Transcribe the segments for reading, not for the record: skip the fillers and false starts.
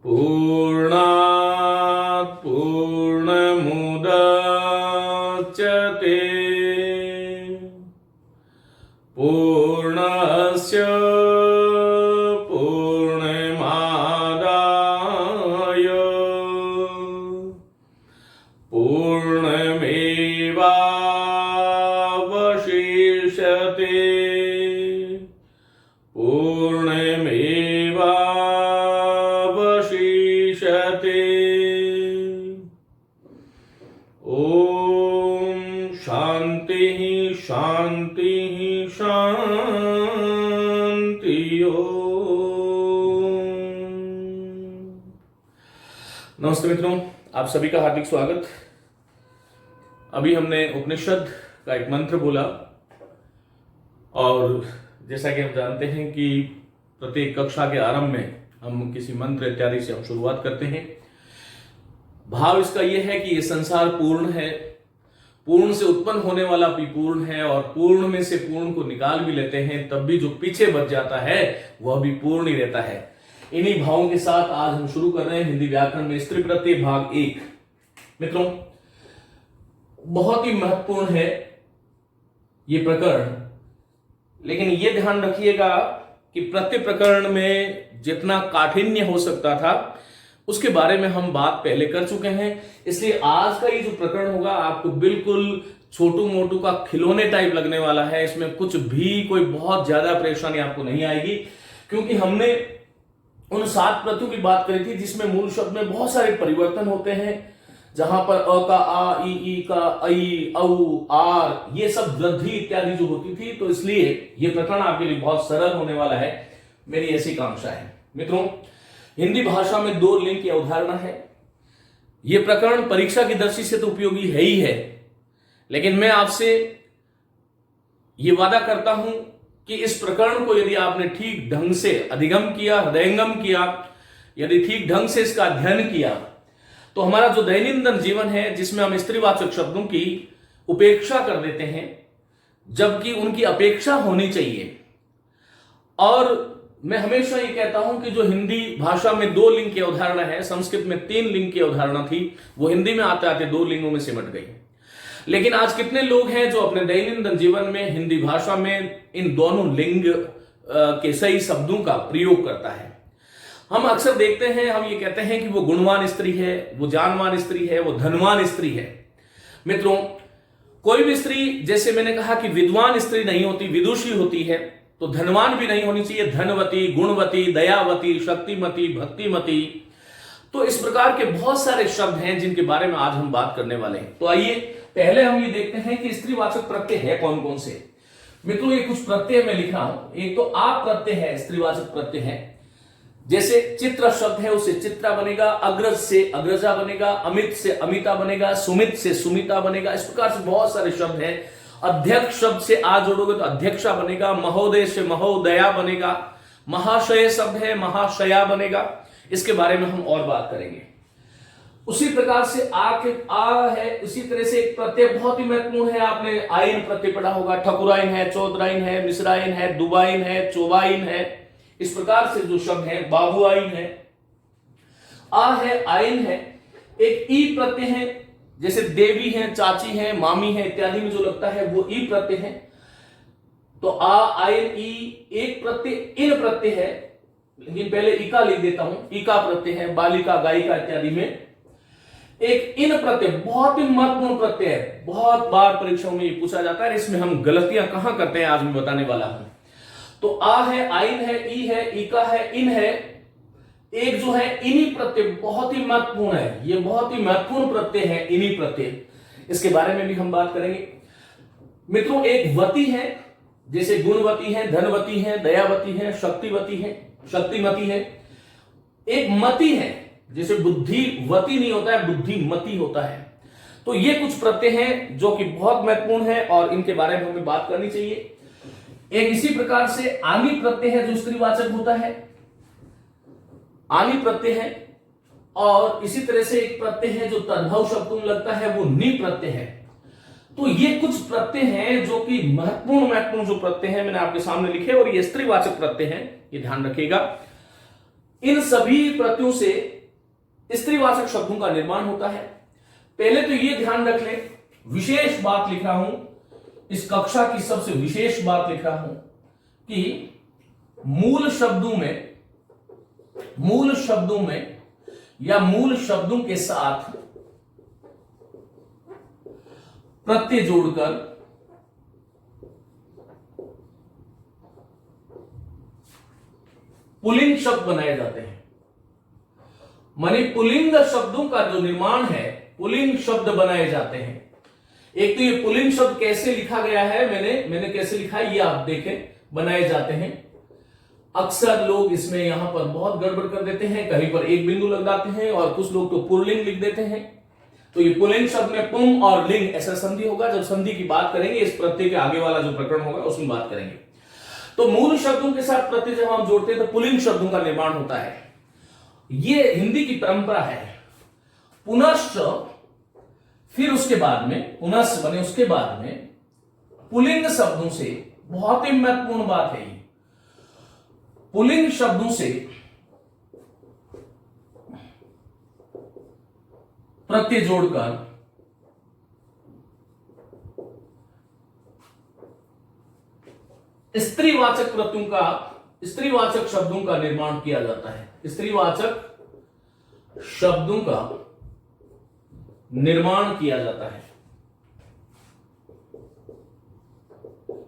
पूर्णात् पूर्णमुदच्यते पूर्णस्य पूर्णमादाय पूर्णमेवावशिष्यते पूर्णमेवावशिष्यते। ओम शांति शांति शांति। नमस्ते मित्रों, आप सभी का हार्दिक स्वागत। अभी हमने उपनिषद का एक मंत्र बोला और जैसा कि हम जानते हैं कि प्रत्येक कक्षा के आरंभ में हम किसी मंत्र इत्यादि से हम शुरुआत करते हैं। भाव इसका यह है कि यह संसार पूर्ण है, पूर्ण से उत्पन्न होने वाला भी पूर्ण है और पूर्ण में से पूर्ण को निकाल भी लेते हैं तब भी जो पीछे बच जाता है वह भी पूर्ण ही रहता है। इन्हीं भावों के साथ आज हम शुरू कर रहे हैं हिंदी व्याकरण में स्त्री प्रत्यय भाग 1। मित्रों, बहुत ही महत्वपूर्ण है ये प्रकरण, लेकिन ये ध्यान रखिएगा कि प्रत्यय प्रकरण में जितना काठिन्य हो सकता था उसके बारे में हम बात पहले कर चुके हैं, इसलिए आज का ये जो प्रकरण होगा आपको बिल्कुल छोटू मोटू का खिलौने टाइप लगने वाला है। इसमें कुछ भी कोई बहुत ज्यादा परेशानी आपको नहीं आएगी, क्योंकि हमने उन 7 प्रत्ययों की बात करी थी जिसमें मूल शब्द में बहुत सारे परिवर्तन होते हैं, जहां पर अ का आ, ई का ऐ, औ, आर ये सब वृद्धि इत्यादि जो होती थी, तो इसलिए ये प्रकरण आपके लिए बहुत सरल होने वाला है, मेरी ऐसी कांक्षा है। मित्रों, हिंदी भाषा में 2 लिंग की अवधारणा है। यह प्रकरण परीक्षा की दृष्टि से तो उपयोगी है ही है, लेकिन मैं आपसे यह वादा करता हूं कि इस प्रकरण को यदि आपने ठीक ढंग से अधिगम किया, हृदयंगम किया, यदि ठीक ढंग से इसका अध्ययन किया, तो हमारा जो दैनंदिन जीवन है जिसमें हम स्त्रीवाचक शब्दों की उपेक्षा कर देते हैं जबकि उनकी अपेक्षा होनी चाहिए। और मैं हमेशा ये कहता हूं कि जो हिंदी भाषा में 2 लिंग की अवधारणा है, संस्कृत में 3 लिंग की अवधारणा थी, वो हिंदी में आते आते 2 लिंगों में सिमट गई। लेकिन आज कितने लोग हैं जो अपने दैनंदिन जीवन में हिंदी भाषा में इन दोनों लिंग के सही शब्दों का प्रयोग करता है? हम अक्सर देखते हैं, हम ये कहते हैं कि वो गुणवान स्त्री है, वो जानवान स्त्री है, वो धनवान स्त्री है। मित्रों, कोई भी स्त्री, जैसे मैंने कहा कि विद्वान स्त्री नहीं होती, विदुषी होती है, तो धनवान भी नहीं होनी चाहिए, धनवती, गुणवती, दयावती, शक्तिमती, भक्तिमती। तो इस प्रकार के बहुत सारे शब्द हैं जिनके बारे में आज हम बात करने वाले हैं। तो आइए पहले हम ये देखते हैं कि स्त्रीवाचक प्रत्यय है कौन कौन से। मित्रों, ये कुछ प्रत्यय मैं लिख रहा हूं। एक तो आप प्रत्यय है, स्त्रीवाचक प्रत्यय है। जैसे चित्र शब्द है उससे चित्रा बनेगा, अग्रज से अग्रजा बनेगा, अमित से अमिता बनेगा, सुमित से सुमिता बनेगा। इस प्रकार से बहुत सारे शब्द हैं। अध्यक्ष शब्द से आ जोड़ोगे तो अध्यक्षा बनेगा, महोदय से महोदया बनेगा, महाशय शब्द है, महाशया बनेगा। इसके बारे में हम और बात करेंगे। उसी प्रकार से आ है, उसी तरह से एक प्रत्यय बहुत ही महत्वपूर्ण है, आपने आइन प्रत्यय पढ़ा होगा। ठकुराइन है, चौधराइन है, मिश्राइन है, दुबाइन है, चौबाइन है। इस प्रकार से जो शब्द है, बाबुआइन है, आ है, आइन है। एक ई प्रत्यय है, जैसे देवी है, चाची है, मामी है इत्यादि में जो लगता है वो ई प्रत्यय है। तो आ, आइन, ई एक प्रत्यय इन प्रत्यय है, लेकिन पहले इका लिख देता हूं। इका प्रत्यय है, बालिका, गायिका इत्यादि में। एक इन प्रत्यय बहुत ही महत्वपूर्ण प्रत्यय है, बहुत बार परीक्षाओं में ये पूछा जाता है। इसमें हम गलतियां कहां करते हैं आज मैं बताने वाला हूं। तो आ है, आइन है, ई है, इका है, इन है। एक जो है इनी प्रत्यय बहुत ही महत्वपूर्ण है, ये बहुत ही महत्वपूर्ण प्रत्यय है इनी प्रत्यय। इसके बारे में भी हम बात करेंगे। मित्रों, एक वती है, जैसे गुणवती है, धनवती है, दयावती है, शक्तिवती है, शक्तिमती है। एक मति है, जैसे बुद्धिवती नहीं होता है, बुद्धिमती होता है। तो ये कुछ प्रत्यय हैं जो कि बहुत महत्वपूर्ण है और इनके बारे में हमें बात करनी चाहिए। एक इसी प्रकार से आनी प्रत्यय है जो स्त्रीवाचक होता है, आनी प्रत्यय है। और इसी तरह से एक प्रत्यय है जो तद्भव शब्दों में लगता है, वो नी प्रत्यय है। तो ये कुछ प्रत्यय हैं जो कि महत्वपूर्ण जो प्रत्यय हैं मैंने आपके सामने लिखे, और ये स्त्रीवाचक प्रत्यय हैं, ये ध्यान रखिएगा। इन सभी प्रत्ययों से स्त्रीवाचक शब्दों का निर्माण होता है। पहले तो यह ध्यान रख लें, विशेष बात लिख रहा हूं, इस कक्षा की सबसे विशेष बात लिख रहा हूं कि मूल शब्दों में या मूल शब्दों के साथ प्रत्यय जोड़कर पुल्लिंग शब्द बनाए जाते हैं। माने पुल्लिंग शब्दों का जो निर्माण है, पुल्लिंग शब्द बनाए जाते हैं। एक तो ये पुल्लिंग शब्द कैसे लिखा गया है, मैंने कैसे लिखा है ये आप देखें, बनाए जाते हैं। अक्सर लोग इसमें यहां पर बहुत गड़बड़ कर देते हैं, कहीं पर एक बिंदु लगाते हैं और कुछ लोग तो पुल्लिंग लिख देते हैं। तो ये पुल्लिंग शब्द में पुम और लिंग ऐसा संधि होगा। जब संधि की बात करेंगे, इस प्रत्यय के आगे वाला जो प्रकरण होगा उसमें बात करेंगे। तो मूल शब्दों के साथ प्रत्यय जब हम जोड़ते हैं तो पुल्लिंग शब्दों का निर्माण होता है। ये हिंदी की परंपरा है। पुनश्च फिर उसके बाद में पुनश्च बने, उसके बाद में पुल्लिंग शब्दों से, बहुत ही महत्वपूर्ण बात है ये, पुल्लिंग शब्दों से प्रत्यय जोड़कर स्त्रीवाचक प्रत्ययों का, स्त्रीवाचक शब्दों का निर्माण किया जाता है। स्त्रीवाचक शब्दों का निर्माण किया जाता है।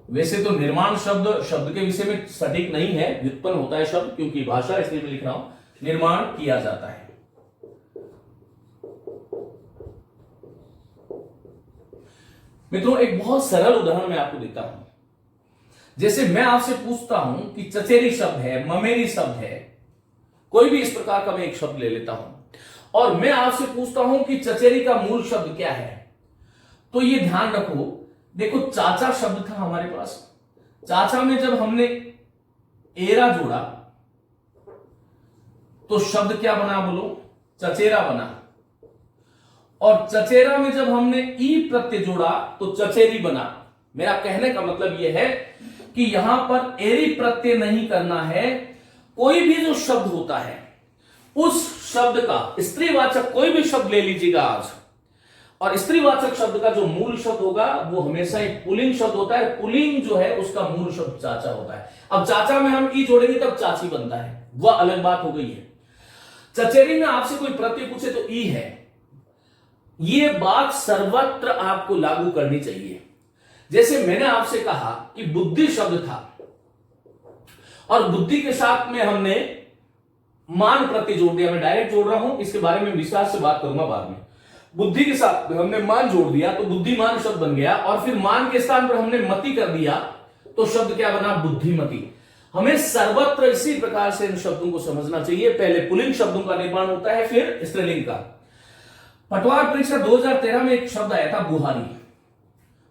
वैसे तो निर्माण शब्द के विषय में सटीक नहीं है, व्युत्पन्न होता है शब्द, क्योंकि भाषा इसलिए मैं लिख रहा हूं, निर्माण किया जाता है। मित्रों, एक बहुत सरल उदाहरण मैं आपको देता हूं। जैसे मैं आपसे पूछता हूं कि चचेरी शब्द है, ममेरी शब्द है, कोई भी इस प्रकार का मैं एक शब्द ले लेता हूं और मैं आपसे पूछता हूं कि चचेरी का मूल शब्द क्या है, तो ये ध्यान रखो। देखो, चाचा शब्द था हमारे पास। चाचा में जब हमने एरा जोड़ा तो शब्द क्या बना, बोलो, चचेरा बना। और चचेरा में जब हमने ई प्रत्यय जोड़ा तो चचेरी बना। मेरा कहने का मतलब यह है कि यहां पर एरी प्रत्यय नहीं करना है। कोई भी जो शब्द होता है उस शब्द का स्त्रीवाचक कोई भी शब्द ले लीजिएगा आज, और स्त्रीवाचक शब्द का जो मूल शब्द होगा वो हमेशा एक पुल्लिंग शब्द होता है। पुल्लिंग जो है उसका मूल शब्द चाचा होता है। अब चाचा में हम ई जोड़ेंगे तब चाची बनता है, वह अलग बात हो गई है। चचेरी में आपसे कोई प्रत्यय पूछे तो ई है। यह बात सर्वत्र आपको लागू करनी चाहिए। जैसे मैंने आपसे कहा कि बुद्धि शब्द था और बुद्धि के साथ में हमने मान प्रत्यय जोड़ दिया। मैं डायरेक्ट जोड़ रहा हूं, इसके बारे में विस्तार से बात करूंगा बाद में। बुद्धि के साथ हमने मान जोड़ दिया तो बुद्धिमान शब्द बन गया, और फिर मान के स्थान पर हमने मति कर दिया तो शब्द क्या बना, बुद्धिमती। हमें सर्वत्र इसी प्रकार से इन शब्दों को समझना चाहिए। पहले पुल्लिंग शब्दों का निर्माण होता है, फिर स्त्रीलिंग का। पटवार परीक्षा 2013 में एक शब्द आया था, बुहारी।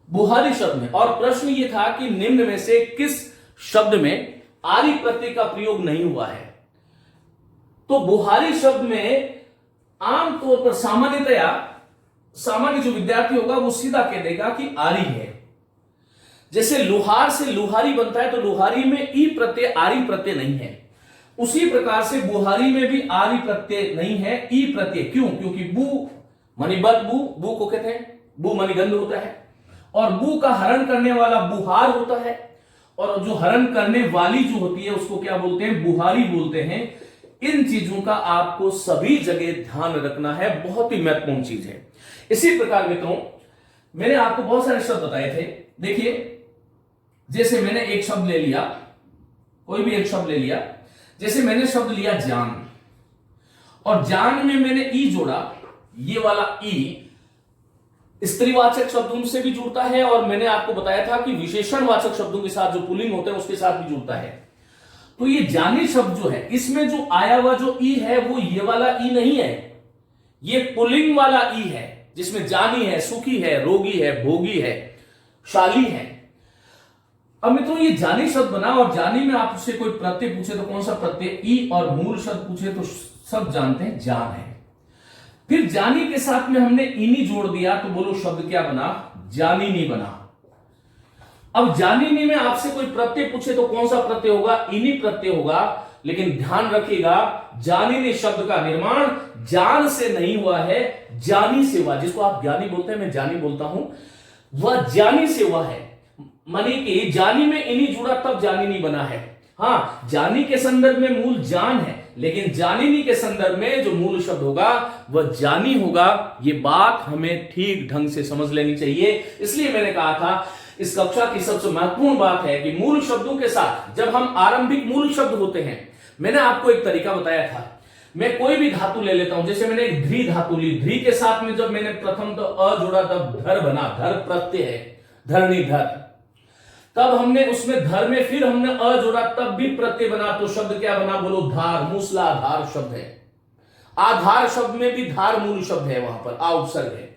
बुहारी शब्द में, और प्रश्न यह था कि निम्न में से किस शब्द में आरी प्रत्यय का प्रयोग नहीं हुआ है। तो बुहारी शब्द में आमतौर पर सामान्य जो विद्यार्थी होगा वो सीधा कह देगा कि आरी है। जैसे लुहार से लुहारी बनता है तो लुहारी में ई प्रत्यय, आरी प्रत्यय नहीं है। उसी प्रकार से बुहारी में भी आरी प्रत्यय नहीं है, ई प्रत्यय। क्यों? क्योंकि बू मानी बदबू, बू को कहते हैं, बू मानी गंध होता है, और बू का हरण करने वाला बुहार होता है, और जो हरण करने वाली जो होती है उसको क्या बोलते हैं, बुहारी बोलते हैं। इन चीजों का आपको सभी जगह ध्यान रखना है, बहुत ही महत्वपूर्ण चीज है। इसी प्रकार मित्रों, मैंने आपको बहुत सारे शब्द बताए थे। देखिए, जैसे मैंने एक शब्द ले लिया, कोई भी एक शब्द ले लिया, जैसे मैंने शब्द लिया जान, और जान में मैंने ई जोड़ा। ये वाला ई स्त्रीवाचक शब्दों से भी जुड़ता है, और मैंने आपको बताया था कि विशेषणवाचक शब्दों के साथ जो पुल्लिंग होते हैं उसके साथ भी जुड़ता है। तो ये जानी शब्द जो है, इसमें जो आया हुआ जो ई है वो ये वाला ई नहीं है, ये पुल्लिंग वाला ई है, जिसमें जानी है, सुखी है, रोगी है, भोगी है, शाली है। अब मित्रों, ये जानी शब्द बना, और जानी में आपसे कोई प्रत्यय पूछे तो कौन सा प्रत्यय, ई, और मूल शब्द पूछे तो सब जानते हैं जान है। फिर जानी के साथ में हमने इनी जोड़ दिया तो बोलो शब्द क्या बना, जानिनी बना। अब जानिनी में आपसे कोई प्रत्यय पूछे तो कौन सा प्रत्यय होगा, इनी प्रत्यय होगा। लेकिन ध्यान रखिएगा, जानिनी शब्द का निर्माण जान से नहीं हुआ है, जानी से हुआ। जिसको आप ज्ञानी बोलते हैं, मैं जानी बोलता हूं, वह जानी से हुआ है। मानी कि जानी में इनी जुड़ा तब जानिनी बना है। हाँ, जानी के संदर्भ में मूल जान है, लेकिन जानिनी के संदर्भ में जो मूल शब्द होगा वह जानी होगा। यह बात हमें ठीक ढंग से समझ लेनी चाहिए। इसलिए मैंने कहा था इस कक्षा की सबसे महत्वपूर्ण बात है कि मूल शब्दों के साथ जब हम आरंभिक मूल शब्द होते हैं, मैंने आपको एक तरीका बताया था, मैं कोई भी धातु ले लेता हूं, जैसे मैंने एक ध्री धातु ली, ध्री के साथ में जब मैंने प्रथम तो अ जोड़ा तब धर बना, धर प्रत्यय है, धरणी धर। तब हमने उसमें धर में फिर हमने अ जोड़ा तब भी प्रत्यय बना, तो शब्द क्या बना, बोलो धार। मूसलाधार शब्द है। आधार शब्द में भी धार मूल शब्द है, वहां पर आ उपसर्ग है।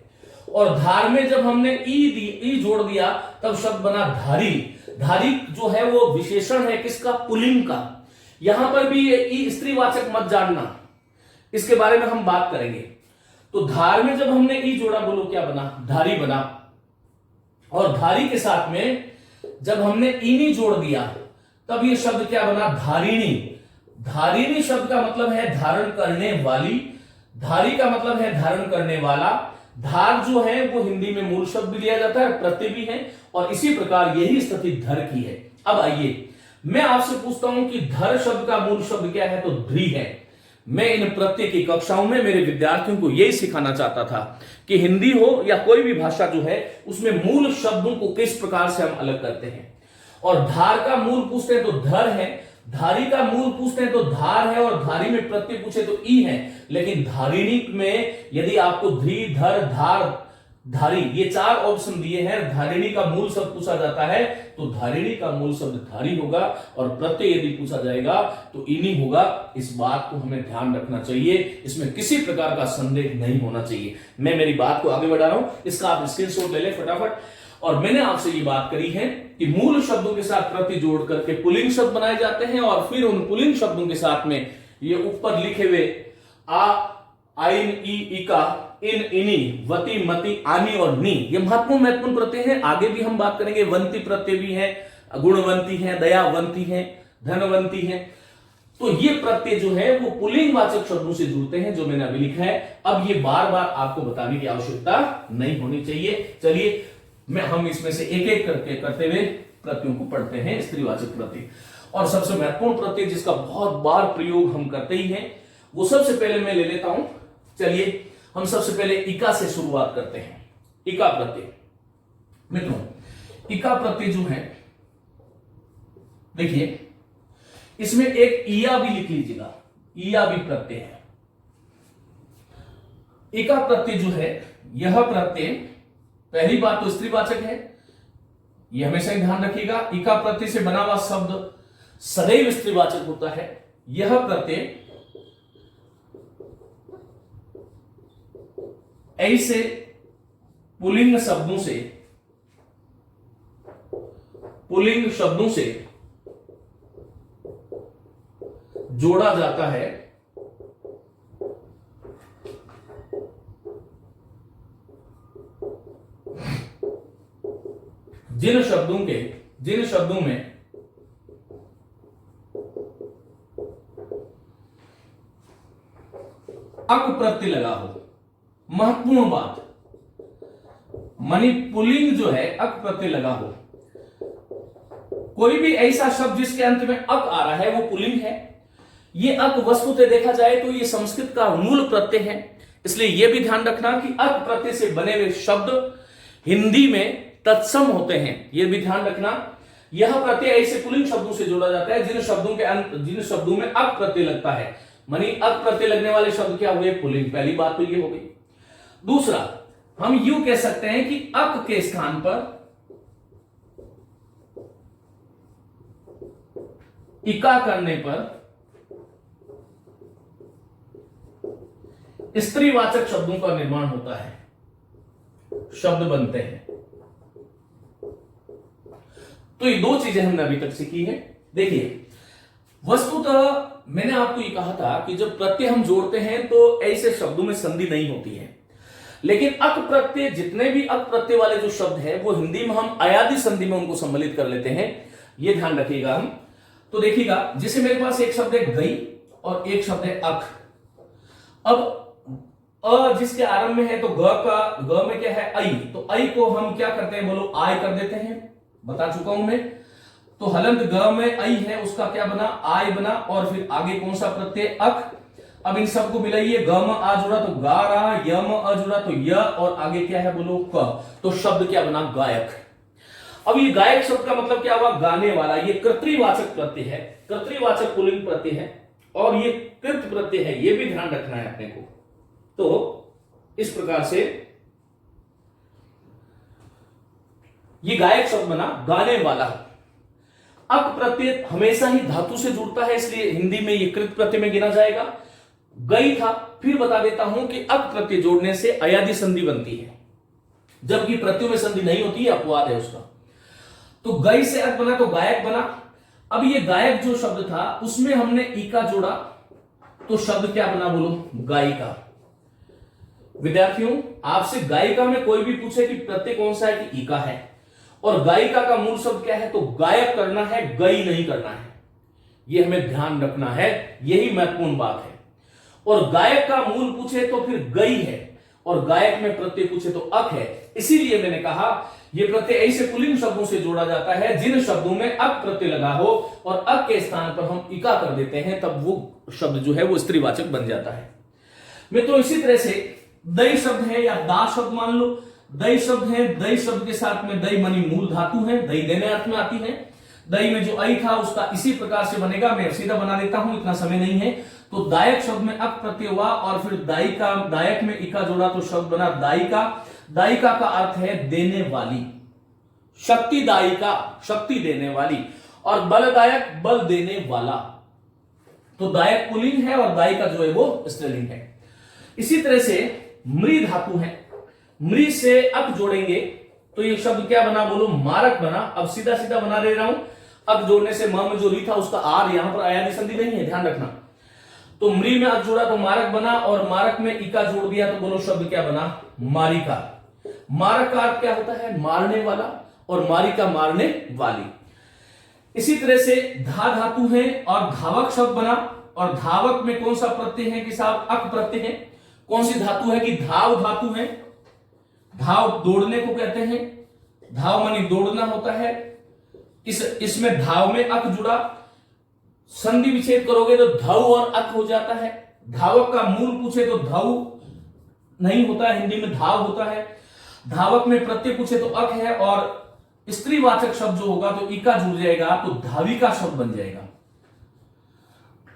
और धार में जब हमने ई जोड़ दिया तब शब्द बना धारी। धारी जो है वो विशेषण है किसका, पुल्लिंग का। यहां पर भी ये ई स्त्रीवाचक मत जानना, इसके बारे में हम बात करेंगे। तो धार में जब हमने ई जोड़ा, बोलो क्या बना, धारी बना। और धारी के साथ में जब हमने ईनी जोड़ दिया तब ये शब्द क्या बना, धारिणी। धारिणी शब्द का मतलब है धारण करने वाली, धारी का मतलब है धारण करने वाला। धार जो है वो हिंदी में मूल शब्द भी लिया जाता है, प्रत्यय भी है, और इसी प्रकार यही स्थिति धर की है। अब आइए मैं आपसे पूछता हूं कि धर शब्द का मूल शब्द क्या है, तो ध्री है। मैं इन प्रत्यय की कक्षाओं में मेरे विद्यार्थियों को यही सिखाना चाहता था कि हिंदी हो या कोई भी भाषा जो है उसमें मूल शब्दों को किस प्रकार से हम अलग करते हैं। और धार का मूल पूछते हैं तो धर है, धारी का मूल पूछते हैं तो धार है, और धारी में प्रत्यय पूछे तो ई है। लेकिन धारिणी में यदि आपको ध्री, धर, धार, धारी ये चार ऑप्शन दिए हैं, धारिणी का मूल शब्द पूछा जाता है तो धारिणी का मूल शब्द धारी होगा, और प्रत्यय यदि पूछा जाएगा तो इनी होगा। इस बात को हमें ध्यान रखना चाहिए, इसमें किसी प्रकार का संदेह नहीं होना चाहिए। मैं मेरी बात को आगे बढ़ा रहा हूं, इसका आप स्क्रीनशॉट ले लें फटाफट। और मैंने आपसे ये बात करी है कि मूल शब्दों के साथ प्रत्यय जोड़ करके पुल्लिंग शब्द बनाए जाते हैं, और फिर उन पुल्लिंग शब्दों के साथ में ये ऊपर लिखे हुए आ, आइन, ई, इका, इन, इनी, वती, मति, आनी और नी, ये महत्वपूर्ण प्रत्यय हैं। आगे भी हम बात करेंगे। वंती प्रत्यय भी है, गुणवंती है, दयावंती है, धनवंती है। तो ये प्रत्यय जो है वो पुल्लिंग वाचक शब्दों से जुड़ते हैं, जो मैंने अभी लिखा है। अब ये बार बार आपको बताने की आवश्यकता नहीं होनी चाहिए। चलिए हम इसमें से एक एक करके करते हुए प्रत्ययों को पढ़ते हैं। स्त्रीवाचक प्रत्यय, और सबसे महत्वपूर्ण प्रत्यय जिसका बहुत बार प्रयोग हम करते ही हैं, वो सबसे पहले मैं ले लेता हूं। चलिए हम सबसे पहले इका से शुरुआत करते हैं। इका प्रत्यय, मित्रों इका प्रत्यय जो है, देखिए इसमें एक ईया भी लिख लीजिएगा, ईया भी प्रत्यय है। इका प्रत्यय जो है, यह प्रत्यय, पहली बात तो स्त्रीवाचक है, यह हमेशा ही ध्यान रखिएगा। इका प्रत्यय से बना हुआ शब्द सदैव स्त्रीवाचक होता है। यह प्रत्यय ऐसे पुल्लिंग शब्दों से जोड़ा जाता है जिन शब्दों में अक प्रत्यय लगा हो। महत्वपूर्ण बात, मानी पुल्लिंग जो है अक प्रत्यय लगा हो। कोई भी ऐसा शब्द जिसके अंत में अक आ रहा है वो पुल्लिंग है। ये अक वस्तुतः देखा जाए तो ये संस्कृत का मूल प्रत्यय है, इसलिए यह भी ध्यान रखना कि अक प्रत्यय से बने हुए शब्द हिंदी में तत्सम होते हैं। यह भी ध्यान रखना, यह प्रत्यय ऐसे पुल्लिंग शब्दों से जोड़ा जाता है जिन शब्दों में अक प्रत्यय लगता है। मानी अक प्रत्यय लगने वाले शब्द क्या हुए, पुल्लिंग। पहली बात तो ये हो गई। दूसरा, हम यूं कह सकते हैं कि अक के स्थान पर इका करने पर स्त्रीवाचक शब्दों का निर्माण होता है, शब्द बनते हैं। तो ये दो चीजें हमने अभी तक सीखी है। देखिए वस्तुतः मैंने आपको ये कहा था कि जब प्रत्यय हम जोड़ते हैं तो ऐसे शब्दों में संधि नहीं होती है, लेकिन अक प्रत्यय, जितने भी अक प्रत्यय वाले जो शब्द है वो हिंदी में हम अयादि संधि में उनको सम्मिलित कर लेते हैं। ये ध्यान रखिएगा। हम तो देखिएगा, जैसे मेरे पास एक शब्द है गई और एक शब्द है अख। अब अ जिसके आरंभ में है तो ग में क्या है आई, तो आई को हम क्या करते हैं बोलो आय कर देते हैं, बता चुका हूं मैं। तो हलंत ग में आई है उसका क्या बना आय बना, और फिर आगे कौन सा प्रत्यय अख। अब इन सबको मिलाइए, ग में आ जुड़ा तो गा रहा, य में अ जुड़ा तो य, और आगे क्या है बोलो क, तो शब्द क्या बना गायक। अब ये गायक शब्द का मतलब क्या हुआ गाने वाला, ये कर्तृवाचक प्रत्यय है, कर्तृवाचक पुल्लिंग प्रत्यय है, और ये कृत प्रत्यय है, ये भी ध्यान रखना है अपने को। तो इस प्रकार से ये गायक शब्द बना गाने वाला। अक प्रत्यय हमेशा ही धातु से जुड़ता है, इसलिए हिंदी में ये कृत प्रत्यय में गिना जाएगा। गई था, फिर बता देता हूं कि अक प्रत्यय जोड़ने से अयादि संधि बनती है, जबकि प्रत्ययों में संधि नहीं होती है, अपवाद है उसका। तो गई से अक बना तो गायक बना। अब ये गायक जो शब्द था उसमें हमने ईका जोड़ा, तो शब्द क्या बना बोलो गायिका। विद्यार्थियों, आपसे गायिका में कोई भी पूछे कि प्रत्यय कौन सा है कि ईका है, और गायिका का मूल शब्द क्या है तो गायक करना है, गई नहीं करना है, यह हमें ध्यान रखना है, यही महत्वपूर्ण बात है। और गायक का मूल पूछे तो फिर गई है, और गायक में प्रत्यय पूछे तो अक है। इसीलिए मैंने कहा यह प्रत्यय ऐसे पुल्लिंग शब्दों से जोड़ा जाता है जिन शब्दों में अक प्रत्यय लगा हो, और अक के स्थान पर हम इका कर देते हैं, तब वो शब्द जो है वो स्त्रीवाचक बन जाता है। मित्रों, इसी तरह से दई शब्द है या दा शब्द मान लो, दई शब्द है, दई शब्द के साथ में दई मनी मूल धातु है, दई देने अर्थ में आती है। दई में जो आई था उसका इसी प्रकार से बनेगा, मैं सीधा बना देता हूं, इतना समय नहीं है। तो दायक शब्द में अक प्रत्यय हुआ, और फिर दायिका, दायक में इका जोड़ा तो शब्द बना दायिका। दायिका का अर्थ है देने वाली, शक्ति दायिका शक्ति देने वाली, और बलदायक बल देने वाला। तो दायक पुल्लिंग है और दायिका जो है वो स्त्रीलिंग है। इसी तरह से मृ धातु है, मृ से अक जोड़ेंगे तो ये शब्द क्या बना बोलो मारक बना। अब सीधा सीधा बना दे रहा हूं, अक जोड़ने से म में जो री था उसका आर, यहां पर अयादि संधि नहीं है, ध्यान रखना। तो मृ में अक जोड़ा तो मारक बना, और मारक में इका जोड़ दिया तो बोलो शब्द क्या बना मारिका। मारक का अर्थ क्या होता है मारने वाला, और मारिका मारने वाली। इसी तरह से धा धातु है और धावक शब्द बना, और धावक में कौन सा प्रत्यय है कि साहब अक प्रत्यय है। कौन सी धातु है कि धाव धातु है, धाव दौड़ने को कहते हैं, धाव मानी दौड़ना होता है। इसमें धाव में अक जुड़ा, संधि विच्छेद करोगे तो धव और अक हो जाता है। धावक का मूल पूछे तो धव नहीं होता है, हिंदी में धाव होता है। धावक में प्रत्यय पूछे तो अक है, और स्त्रीवाचक शब्द जो होगा तो इका जुड़ जाएगा, तो धाविका शब्द बन जाएगा।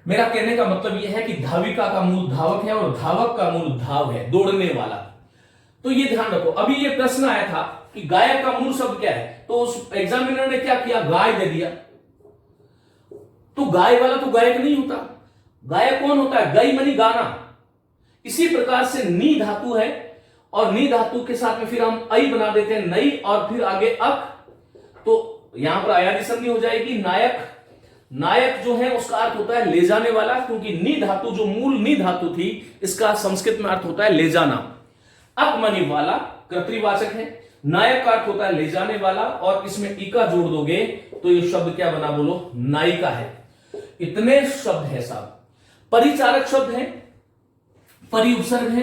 मेरा कहने का मतलब यह है कि धाविका का मूल धावक है और धावक का मूल धाव है, दौड़ने वाला। तो ये ध्यान रखो। अभी ये प्रश्न आया था कि गायक का मूल शब्द क्या है, तो उस एग्जामिनर ने क्या किया गाय दे दिया। तो गाय वाला तो गायक नहीं होता, गायक कौन होता है गई मनी गाना। इसी प्रकार से नी धातु है, और नी धातु के साथ में फिर हम आई बना देते हैं नई, और फिर आगे अक, तो यहां पर अयादि संधि हो जाएगी नायक। नायक जो है उसका अर्थ होता है ले जाने वाला, क्योंकि नी धातु जो मूल नी धातु थी इसका संस्कृत में अर्थ होता है ले जाना। अक मनी वाला कर्तृवाचक है, नायक का अर्थ होता है ले जाने वाला, और इसमें इका जोड़ दोगे तो ये शब्द क्या बना बोलो नायिका है। इतने शब्द है साहब। परिचारक शब्द है, परि उपसर्ग है,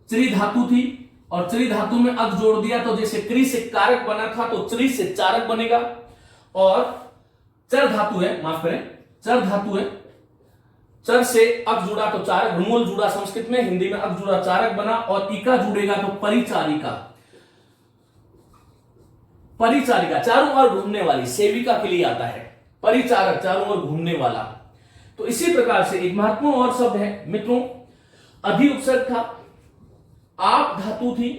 त्रि धातु थी और त्रि धातु में अक जोड़ दिया तो जैसे क्री से कारक बना था तो त्रि से चारक बनेगा। और चर धातु है, माफ करें चर धातु है, चर से अक जुड़ा तो चारक, रूमूल जुड़ा संस्कृत में, हिंदी में अक जुड़ा चारक बना, और इका जुड़ेगा तो परिचारिका। परिचारिका चारों ओर घूमने वाली, सेविका के लिए आता है, परिचारक चारों ओर घूमने वाला। तो इसी प्रकार से एक महत्वपूर्ण और शब्द है मित्रों, अधि उपसर्ग था, आप धातु थी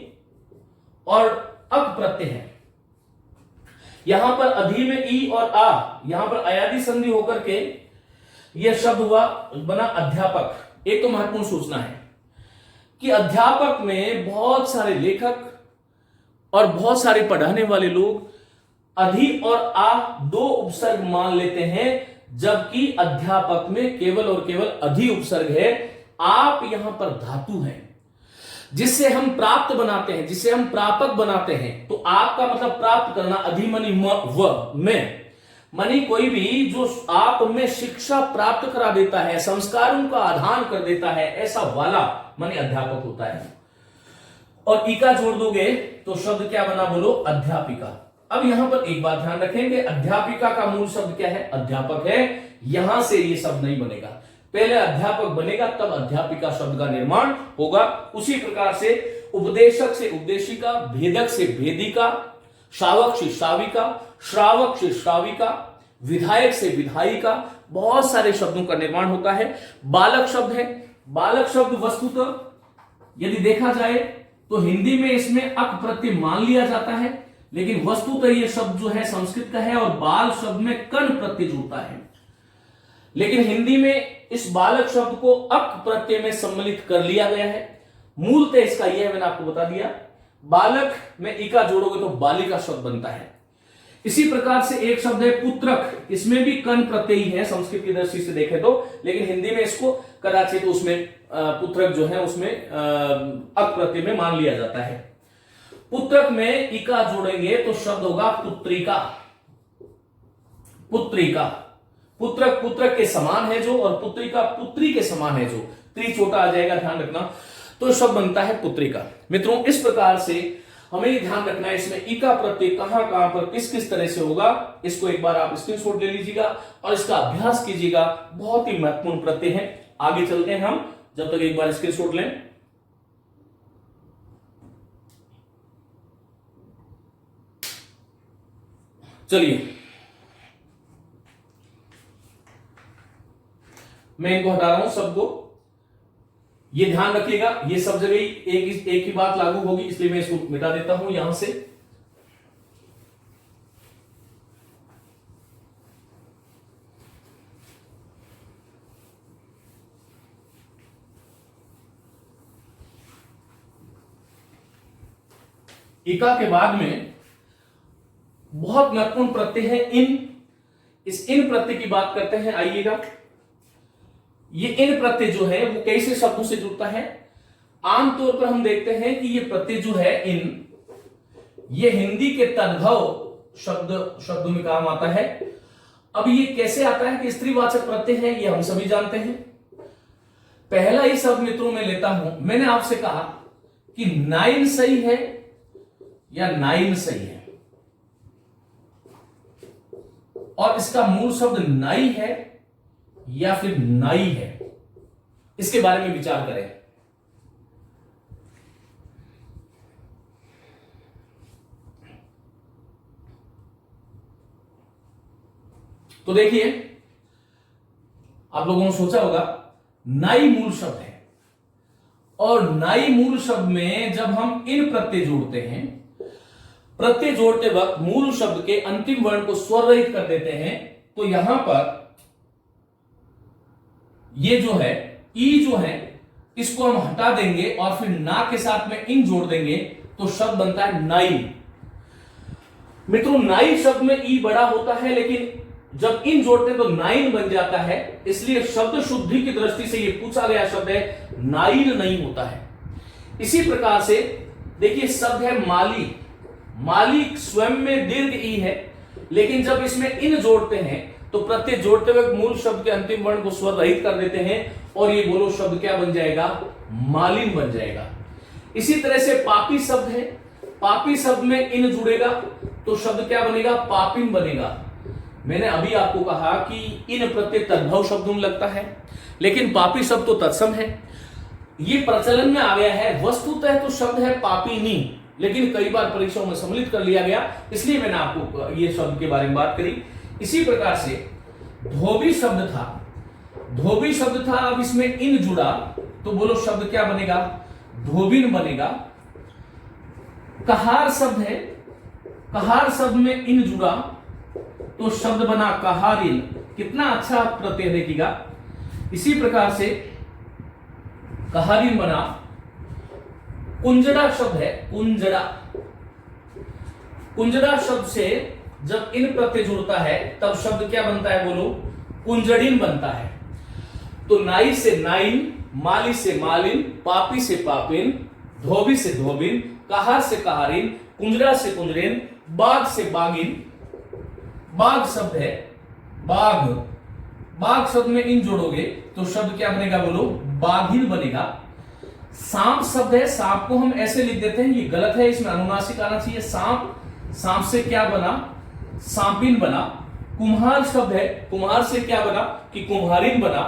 और अक प्रत्यय है। यहां पर अधि में ई और आ, यहां पर अयादि संधि होकर के यह शब्द हुआ बना अध्यापक। एक तो महत्वपूर्ण सूचना है कि अध्यापक में बहुत सारे लेखक और बहुत सारे पढ़ाने वाले लोग अधि और आ दो उपसर्ग मान लेते हैं, जबकि अध्यापक में केवल और केवल अधि उपसर्ग है। आप यहां पर धातु है जिससे हम प्राप्त बनाते हैं, जिससे हम प्रापक बनाते हैं। तो आपका मतलब प्राप्त करना, अधिमनि व में मानी कोई भी जो आप में शिक्षा प्राप्त करा देता है, संस्कारों का आधान कर देता है, ऐसा वाला मानी अध्यापक होता है। और इका जोड़ दोगे तो शब्द क्या बना, बोलो अध्यापिका। अब यहां पर एक बात ध्यान रखेंगे, अध्यापिका का मूल शब्द क्या है, अध्यापक है। यहां से ये शब्द नहीं बनेगा, पहले अध्यापक बनेगा तब अध्यापिका शब्द का निर्माण होगा। उसी प्रकार से उपदेशक से उपदेशिका, भेदक से भेदिका, श्रावक से श्राविका, श्रावक से श्राविका, विधायक से विधायिका, बहुत सारे शब्दों का निर्माण होता है। बालक शब्द है, बालक शब्द वस्तुतः यदि देखा जाए तो हिंदी में इसमें अक प्रत्यय मान लिया जाता है, लेकिन वस्तुतः ये शब्द जो है संस्कृत का है और बाल शब्द में कण प्रत्यय जुड़ता है। लेकिन हिंदी में इस बालक शब्द को अक प्रत्यय में सम्मिलित कर लिया गया है। मूलतः इसका यह है, मैंने आपको बता दिया, बालक में इका जोड़ोगे तो बालिका शब्द बनता है। इसी प्रकार से एक शब्द है पुत्रक, इसमें भी कण प्रत्यय है संस्कृत की दृष्टि से देखें तो, लेकिन हिंदी में इसको कदाचित तो उसमें पुत्रक जो है उसमें अक प्रत्यय में मान लिया जाता है। पुत्रक में इका जोड़ेंगे तो शब्द होगा पुत्रिका, पुत्रिका। पुत्रक पुत्रक के समान है जो, और पुत्रिका पुत्री के समान है जो, त्री छोटा आ जाएगा, ध्यान रखना, तो शब्द बनता है पुत्रिका। मित्रों इस प्रकार से हमें ध्यान रखना है इसमें इका प्रत्यय कहां कहां पर किस किस तरह से होगा, इसको एक बार आप स्क्रीनशॉट ले लीजिएगा और इसका अभ्यास कीजिएगा, बहुत ही महत्वपूर्ण प्रत्यय है। आगे चलते हैं हम, जब तक एक बार स्क्रीनशॉट लें। चलिए मैं इनको हटा रहा हूं सबको, ये ध्यान रखिएगा, ये सब जगह एक ही बात लागू होगी, इसलिए मैं इसको मिटा देता हूं यहां से। इका के बाद में बहुत महत्वपूर्ण प्रत्यय है इन। इस इन प्रत्यय की बात करते हैं, आइएगा। ये इन प्रत्यय जो है वो कैसे शब्दों से जुड़ता है, आमतौर पर हम देखते हैं कि ये प्रत्यय जो है इन, ये हिंदी के तद्भव शब्दों में काम आता है। अब ये कैसे आता है कि स्त्रीवाचक प्रत्यय है, ये हम सभी जानते हैं। पहला ही शब्द मित्रों में लेता हूं, मैंने आपसे कहा कि नाइन सही है या नाइन सही है, और इसका मूल शब्द नाई है या फिर नाई है, इसके बारे में विचार करें। तो देखिए, आप लोगों ने सोचा होगा नाई मूल शब्द है, और नाई मूल शब्द में जब हम इन प्रत्यय जोड़ते हैं, प्रत्यय जोड़ते वक्त मूल शब्द के अंतिम वर्ण को स्वर रहित कर देते हैं, तो यहां पर ये जो है ई जो है इसको हम हटा देंगे और फिर ना के साथ में इन जोड़ देंगे तो शब्द बनता है नाई। मित्रों नाई शब्द में ई बड़ा होता है, लेकिन जब इन जोड़ते हैं तो नाइन बन जाता है, इसलिए शब्द शुद्धि की दृष्टि से ये पूछा गया शब्द है, नाइन नहीं होता है। इसी प्रकार से देखिए शब्द है माली, माली स्वयं में दीर्घ ई है, लेकिन जब इसमें इन जोड़ते हैं तो प्रत्यय जोड़ते हुए मूल शब्द के अंतिम वर्ण को स्वर रहित कर देते हैं और ये बोलो शब्द क्या बन जाएगा, मालिन बन जाएगा। इसी तरह से पापी शब्द है, पापी शब्द में इन जुड़ेगा तो शब्द क्या बनेगा, पापिन बनेगा। मैंने अभी आपको कहा कि इन प्रत्यय तद्भव शब्दों में लगता है, लेकिन पापी शब्द तो तत्सम है, ये प्रचलन में आ गया है। वस्तुतः तो शब्द है पापिनी, लेकिन कई बार परीक्षाओं में सम्मिलित कर लिया गया, इसलिए मैंने आपको ये शब्द के बारे में बात करी। इसी प्रकार से धोबी शब्द था, धोबी शब्द था, अब इसमें इन जुड़ा तो बोलो शब्द क्या बनेगा, धोबिन बनेगा। कहार शब्द है, कहार शब्द में इन जुड़ा तो शब्द बना कहारिन। कितना अच्छा प्रत्यय देखिएगा। इसी प्रकार से कहारिन बना। कुंजड़ा शब्द है, कुंजड़ा, कुंजड़ा शब्द से जब इन प्रत्यय जुड़ता है तब शब्द क्या बनता है, बोलो कुंजड़िन बनता है। तो नाई से नाइन, माली से मालिन, पापी से पापिन, धोबी से धोबिन, कहार से कहारिन, कुंजड़ा से कुंजरिन, बाग से बागिन, बाघ शब्द है, बाघ, बाघ शब्द में इन जोड़ोगे तो शब्द क्या बनेगा बोलो, बाघिन बनेगा। सांप शब्द है, सांप को हम ऐसे लिख देते हैं, ये गलत है, इसमें अनुनासिक आना चाहिए। सांप, सांप से क्या बना, सांपिन बना। कुम्हार शब्द है, कुम्हार से क्या बना कि कुम्हारिन बना।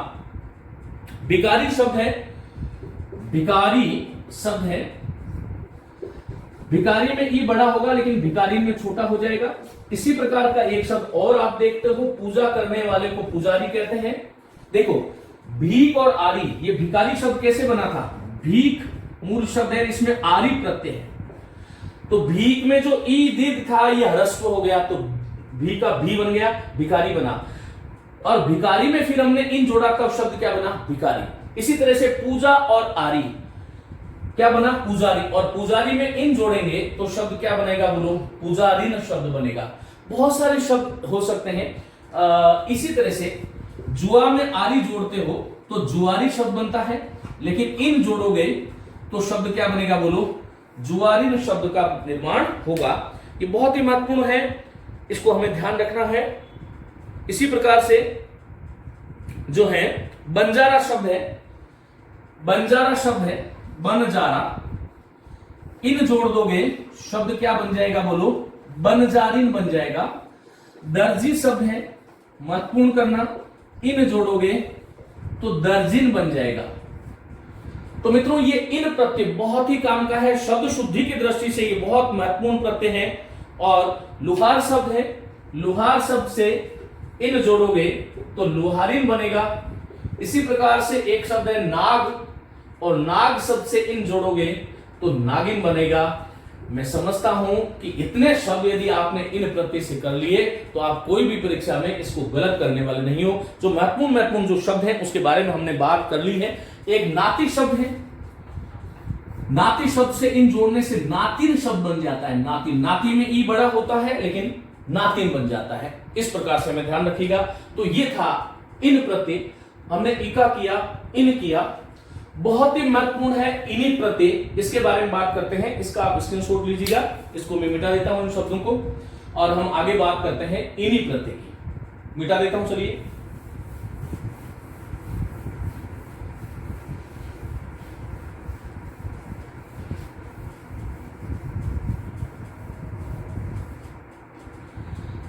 भिकारी शब्द है, भिकारी शब्द है, भिकारी में ई बड़ा होगा लेकिन भिकारी में छोटा हो जाएगा। इसी प्रकार का एक शब्द और आप देखते हो, पूजा करने वाले को पुजारी कहते हैं। देखो भीख और आरी, ये भिकारी शब्द कैसे बना था, भीख मूल शब्द है, इसमें आरी प्रत्यय है, तो भीख में जो ई दीर्घ था ये ह्रस्व हो गया, तो भी का भी बन गया, भिकारी बना। और भिकारी में फिर हमने इन जोड़ा, कब शब्द क्या बना, भिकारी। इसी तरह से पूजा और आरी क्या बना, पुजारी, और पुजारी में इन जोड़ेंगे तो शब्द क्या बनेगा बोलो, पुजारिन शब्द बनेगा। बहुत सारे शब्द हो सकते हैं। इसी तरह से जुआ में आरी जोड़ते हो तो जुआरी शब्द बनता है, लेकिन इन जोड़ोगे तो शब्द क्या बनेगा बोलो, जुआरिन शब्द का निर्माण होगा। ये बहुत ही महत्वपूर्ण है, इसको हमें ध्यान रखना है। इसी प्रकार से जो है बंजारा शब्द है, बंजारा शब्द है, बनजारा, इन जोड़ दोगे शब्द क्या बन जाएगा बोलो, बनजारिन बन जाएगा। दर्जी शब्द है, महत्वपूर्ण करना, इन जोड़ोगे तो दर्जिन बन जाएगा। तो मित्रों ये इन प्रत्यय बहुत ही काम का है, शब्द शुद्धि की दृष्टि से ये बहुत महत्वपूर्ण प्रत्यय है। और लुहार शब्द है, लुहार शब्द से इन जोड़ोगे तो लुहारिन बनेगा। इसी प्रकार से एक शब्द है नाग, और नाग शब्द से इन जोड़ोगे तो नागिन बनेगा। मैं समझता हूं कि इतने शब्द यदि आपने इन प्रत्यय से कर लिए तो आप कोई भी परीक्षा में इसको गलत करने वाले नहीं हो। जो महत्वपूर्ण जो शब्द है उसके बारे में हमने बात कर ली है। एक नाती शब्द है, नाती शब्द से इन जोड़ने से नातिन शब्द बन जाता है। नाती, नाती में ई बड़ा होता है लेकिन नातिन बन जाता है। इस प्रकार से हमें ध्यान रखिएगा। तो ये था इन प्रत्यय, हमने इका किया, इन किया। बहुत ही महत्वपूर्ण है इन्हीं प्रत्यय, इसके बारे में बात करते हैं। इसका आप स्क्रीनशॉट लीजिएगा, इसको मैं मिटा देता हूं इन शब्दों को, और हम आगे बात करते हैं इन्हीं प्रत्यय की। मिटा देता हूं, चलिए।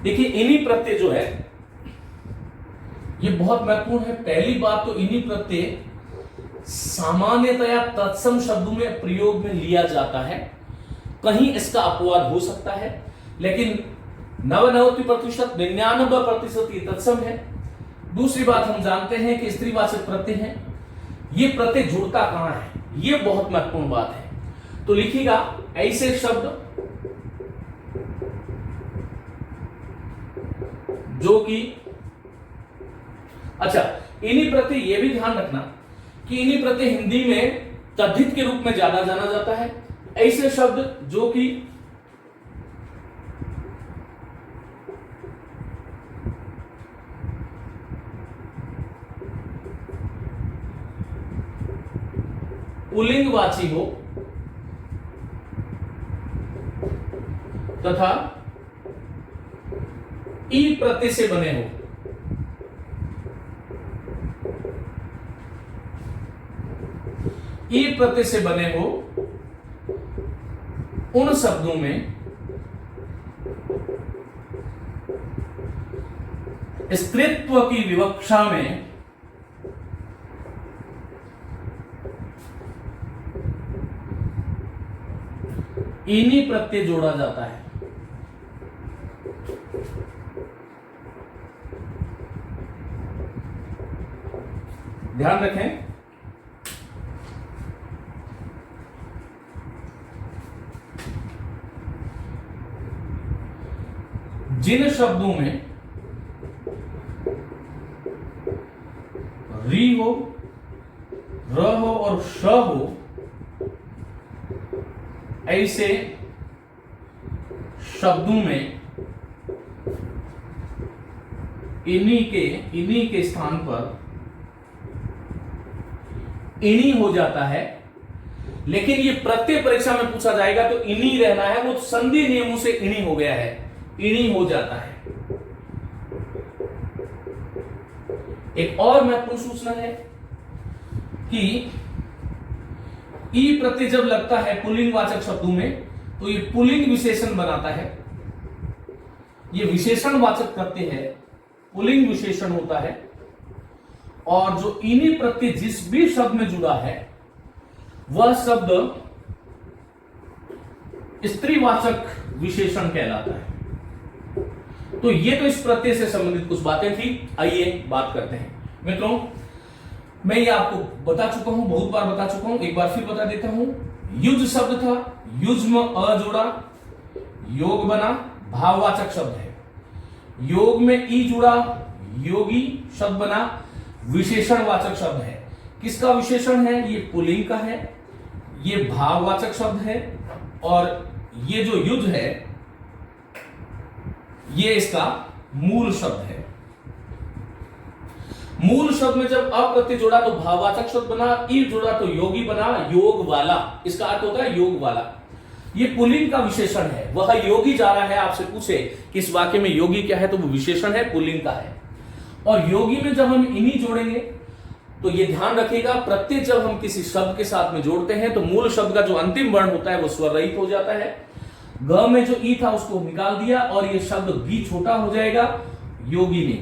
देखिए इन्हीं प्रत्यय जो है ये बहुत महत्वपूर्ण है। पहली बात तो इन्हीं प्रत्यय सामान्यतया तत्सम शब्दों में प्रयोग में लिया जाता है। कहीं इसका अपवाद हो सकता है, लेकिन 99% 99% ये तत्सम है। दूसरी बात हम जानते हैं कि स्त्रीवाचक प्रत्यय है, ये प्रत्यय जुड़ता कहां है, ये बहुत महत्वपूर्ण बात है। तो लिखिएगा ऐसे शब्द जो कि, अच्छा इन्हीं प्रत्यय ये भी ध्यान रखना कि इन्हीं प्रत्यय हिंदी में तद्धित के रूप में ज्यादा जाना जाता है। ऐसे शब्द जो कि पुल्लिंगवाची हो तथा ई प्रत्यय से बने हो, ई प्रत्यय से बने हो, उन शब्दों में स्त्रीत्व की विवक्षा में इन्हीं प्रत्यय जोड़ा जाता है। ध्यान रखें, जिन शब्दों में री हो, र हो और श हो, ऐसे शब्दों में इन्हीं के स्थान पर इन्हीं हो जाता है। लेकिन ये प्रत्यय परीक्षा में पूछा जाएगा तो इन्हीं रहना है, वो संधि नियमों से इन्हीं हो गया है, इन्हीं हो जाता है। एक और महत्वपूर्ण सूचना है कि ई प्रत्यय जब लगता है पुल्लिंगवाचक शब्दों में तो ये पुल्लिंग विशेषण बनाता है। ये विशेषणवाचक प्रत्यय है, पुल्लिंग विशेषण होता है, और जो इनी प्रत्यय जिस भी शब्द में जुड़ा है वह शब्द स्त्रीवाचक विशेषण कहलाता है। तो ये तो इस प्रत्यय से संबंधित कुछ बातें थी। आइए बात करते हैं मित्रों। मैं ये आपको बता चुका हूं, बहुत बार बता चुका हूं, एक बार फिर बता देता हूं। युज शब्द था, युज्म अ जोड़ा, योग बना, भाववाचक शब्द है। योग में ई जुड़ा, योगी शब्द बना, विशेषणवाचक शब्द है। किसका विशेषण है? ये पुल्लिंग का है, ये भाववाचक शब्द है, और ये जो युज है ये इसका मूल शब्द है। मूल शब्द में जब अ प्रत्यय जोड़ा तो भाववाचक शब्द बना, ई जुड़ा तो योगी बना, योग वाला। इसका अर्थ होता है योग वाला। ये पुल्लिंग का विशेषण है। वह योगी जा रहा है, आपसे पूछे कि इस वाक्य में योगी क्या है तो वो विशेषण है, पुल्लिंग का है। और योगी में जब हम इनी जोड़ेंगे तो ये ध्यान रखिएगा, प्रत्यय जब हम किसी शब्द के साथ में जोड़ते हैं तो मूल शब्द का जो अंतिम वर्ण होता है वो स्वर रहित हो जाता है। ग में जो ई था उसको निकाल दिया और ये शब्द भी छोटा हो जाएगा, योगिनी।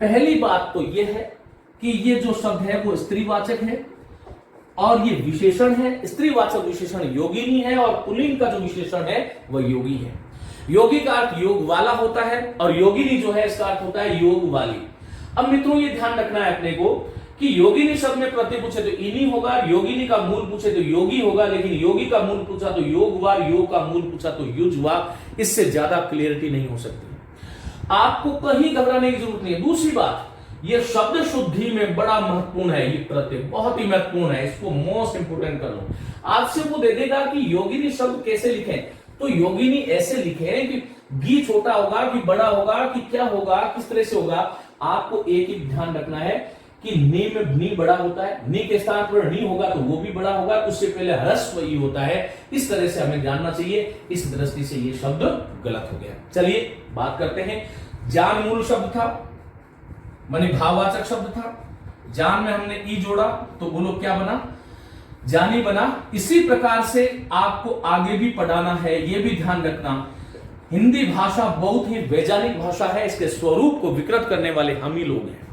पहली बात तो ये है कि ये जो शब्द है वो स्त्रीवाचक है और ये विशेषण है। स्त्रीवाचक विशेषण योगिनी है और पुल्लिंग का जो विशेषण है वह योगी है। योगी का अर्थ योग वाला होता है और योगिनी जो है इसका अर्थ होता है योग वाली। अब मित्रों ये ध्यान रखना है अपने को कि योगिनी शब्द में प्रत्यय पूछे तो इनी होगा, योगिनी का मूल पूछे तो योगी होगा, लेकिन योगी का मूल पूछा तो योगवार, योग का मूल पूछा तो युजवा। इससे ज्यादा क्लियरिटी नहीं हो सकती। आपको कहीं घबराने की जरूरत नहीं है। दूसरी बात, ये शब्द शुद्धि में बड़ा महत्वपूर्ण है। ये प्रत्यय बहुत ही महत्वपूर्ण है, इसको मोस्ट इंपोर्टेंट कर लो। आपसे वो दे देगा कि योगिनी शब्द कैसे लिखें, तो योगिनी ऐसे लिखें कि गी छोटा होगा कि बड़ा होगा कि क्या होगा, किस तरह से होगा। आपको एक ही ध्यान रखना है कि नी में नी बड़ा होता है, नी के स्थान पर नी होगा तो वो भी बड़ा होगा, उससे पहले ह्रस्व ई होता है। इस तरह से हमें जानना चाहिए। इस दृष्टि से ये शब्द गलत हो गया। चलिए बात करते हैं। जान मूल शब्द था, माने भाववाचक शब्द था। जान में हमने ई जोड़ा तो बोलो क्या बना? जानी बना। इसी प्रकार से आपको आगे भी पढ़ाना है, यह भी ध्यान रखना। हिंदी भाषा बहुत ही वैज्ञानिक भाषा है, इसके स्वरूप को विकृत करने वाले हम ही लोग हैं।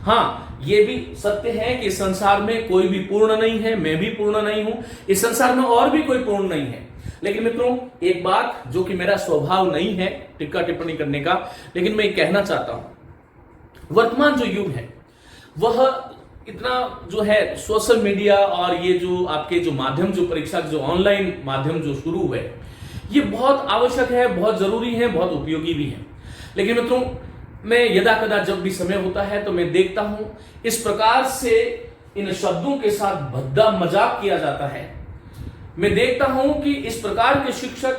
हाँ, यह भी सत्य है कि संसार में कोई भी पूर्ण नहीं है, मैं भी पूर्ण नहीं हूं, इस संसार में और भी कोई पूर्ण नहीं है। लेकिन मित्रों एक बात जो कि मेरा स्वभाव नहीं है टिक्का टिप्पणी करने का, लेकिन मैं कहना चाहता हूं, वर्तमान जो युग है वह इतना जो है सोशल मीडिया और ये जो आपके जो माध्यम, जो परीक्षा जो ऑनलाइन माध्यम जो शुरू हुए, ये बहुत आवश्यक है, बहुत जरूरी है, बहुत उपयोगी भी है। लेकिन मित्रों मैं यदा कदा जब भी समय होता है तो मैं देखता हूं इस प्रकार से इन शब्दों के साथ भद्दा मजाक किया जाता है। मैं देखता हूं कि इस प्रकार के शिक्षक,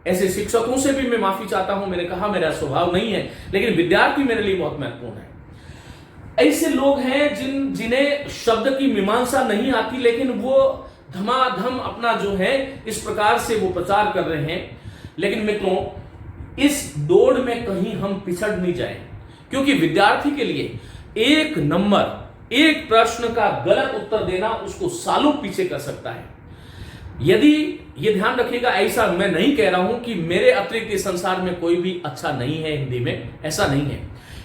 ऐसे शिक्षकों से भी मैं माफी चाहता हूं। मैंने कहा मेरा स्वभाव नहीं है, लेकिन विद्यार्थी मेरे लिए बहुत महत्वपूर्ण है। ऐसे लोग हैं जिन्हें शब्द की मीमांसा नहीं आती, लेकिन वो धमाधम अपना जो है इस प्रकार से वो प्रचार कर रहे हैं। लेकिन मित्रों इस दौड़ में कहीं हम पिछड़ नहीं जाएं, क्योंकि विद्यार्थी के लिए एक नंबर, एक प्रश्न का गलत उत्तर देना उसको सालों पीछे कर सकता है। यदि ये ध्यान रखिएगा, ऐसा मैं नहीं कह रहा हूं कि मेरे अतिरिक्त इस संसार में कोई भी अच्छा नहीं है हिंदी में, ऐसा नहीं है।